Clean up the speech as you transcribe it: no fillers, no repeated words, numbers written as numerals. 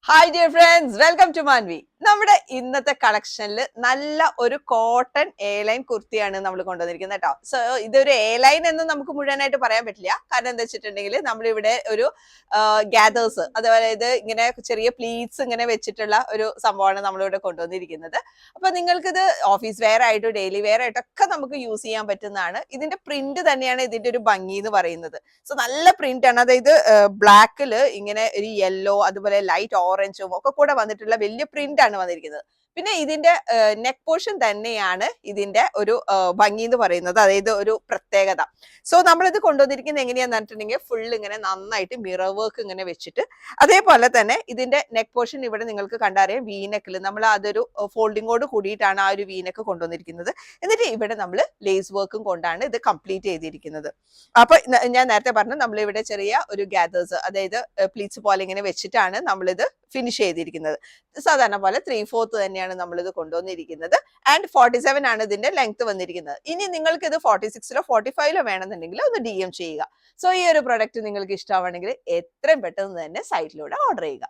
Hi dear friends, welcome to Manvi. നമ്മുടെ ഇന്നത്തെ കളക്ഷനിൽ നല്ല ഒരു കോട്ടൺ എ ലൈൻ കുർത്തിയാണ് നമ്മൾ കൊണ്ടുവന്നിരിക്കുന്നത് കേട്ടോ. സോ ഇതൊരു എ ലൈൻ എന്ന് നമുക്ക് മുഴുവനായിട്ട് പറയാൻ പറ്റില്ല. കാരണം എന്താ വെച്ചിട്ടുണ്ടെങ്കിൽ നമ്മളിവിടെ ഒരു ഗ്യാദേഴ്സ്, അതുപോലെ ഇത് ഇങ്ങനെ ചെറിയ പ്ലീറ്റ്സ് ഇങ്ങനെ വെച്ചിട്ടുള്ള ഒരു സംഭവമാണ് നമ്മളിവിടെ കൊണ്ടുവന്നിരിക്കുന്നത്. അപ്പൊ നിങ്ങൾക്കിത് ഓഫീസ് വെയർ ആയിട്ടും ഡെയിലി വെയർ ആയിട്ടൊക്കെ നമുക്ക് യൂസ് ചെയ്യാൻ പറ്റുന്നതാണ്. ഇതിന്റെ പ്രിന്റ് തന്നെയാണ് ഇതിന്റെ ഒരു ഭംഗി എന്ന് പറയുന്നത്. സോ നല്ല പ്രിന്റ് ആണ്. അതായത് ബ്ലാക്കില് ഇങ്ങനെ ഒരു യെല്ലോ, അതുപോലെ ലൈറ്റ് ഓറഞ്ചും ഒക്കെ കൂടെ വന്നിട്ടുള്ള വലിയ പ്രിന്റ് ആണ് വന്നിരിക്കുന്നത്. പിന്നെ ഇതിന്റെ നെക്ക് പോർഷൻ തന്നെയാണ് ഇതിന്റെ ഒരു ഭംഗി എന്ന് പറയുന്നത്, അതായത് ഒരു പ്രത്യേകത. സോ നമ്മളിത് കൊണ്ടുവന്നിരിക്കുന്നത് എങ്ങനെയാന്ന് പറഞ്ഞിട്ടുണ്ടെങ്കിൽ ഫുൾ ഇങ്ങനെ നന്നായിട്ട് മിറർ വർക്ക് ഇങ്ങനെ വെച്ചിട്ട്, അതേപോലെ തന്നെ ഇതിന്റെ നെക്ക് പോർഷൻ ഇവിടെ നിങ്ങൾക്ക് കണ്ടറിയാം വീനെക്കിൽ നമ്മൾ അതൊരു ഫോൾഡിങ്ങോട് കൂടിയിട്ടാണ് ആ ഒരു വീനെക്ക് കൊണ്ടുവന്നിരിക്കുന്നത്. എന്നിട്ട് ഇവിടെ നമ്മൾ ലേസ് വർക്കും കൊണ്ടാണ് ഇത് കംപ്ലീറ്റ് ചെയ്തിരിക്കുന്നത്. അപ്പൊ ഞാൻ നേരത്തെ പറഞ്ഞു നമ്മളിവിടെ ചെറിയ ഒരു ഗ്യാദേഴ്സ്, അതായത് പ്ലീറ്റ്സ് പോലെ ഇങ്ങനെ വെച്ചിട്ടാണ് നമ്മളിത് ഫിനിഷ് ചെയ്തിരിക്കുന്നത്. സാധാരണ പോലെ 3/4 തന്നെയാണ് നമ്മളിത് കൊണ്ടുവന്നിരിക്കുന്നത്. ആൻഡ് 47 ആണ് ഇതിന്റെ ലെങ്ത് വന്നിരിക്കുന്നത്. ഇനി നിങ്ങൾക്ക് ഇത് 46ലോ 45ലോ വേണമെന്നുണ്ടെങ്കിൽ ഒന്ന് DM ചെയ്യുക. സോ ഈ ഒരു പ്രൊഡക്റ്റ് നിങ്ങൾക്ക് ഇഷ്ടമാണെങ്കിൽ എത്രയും പെട്ടെന്ന് തന്നെ സൈറ്റിലൂടെ ഓർഡർ ചെയ്യുക.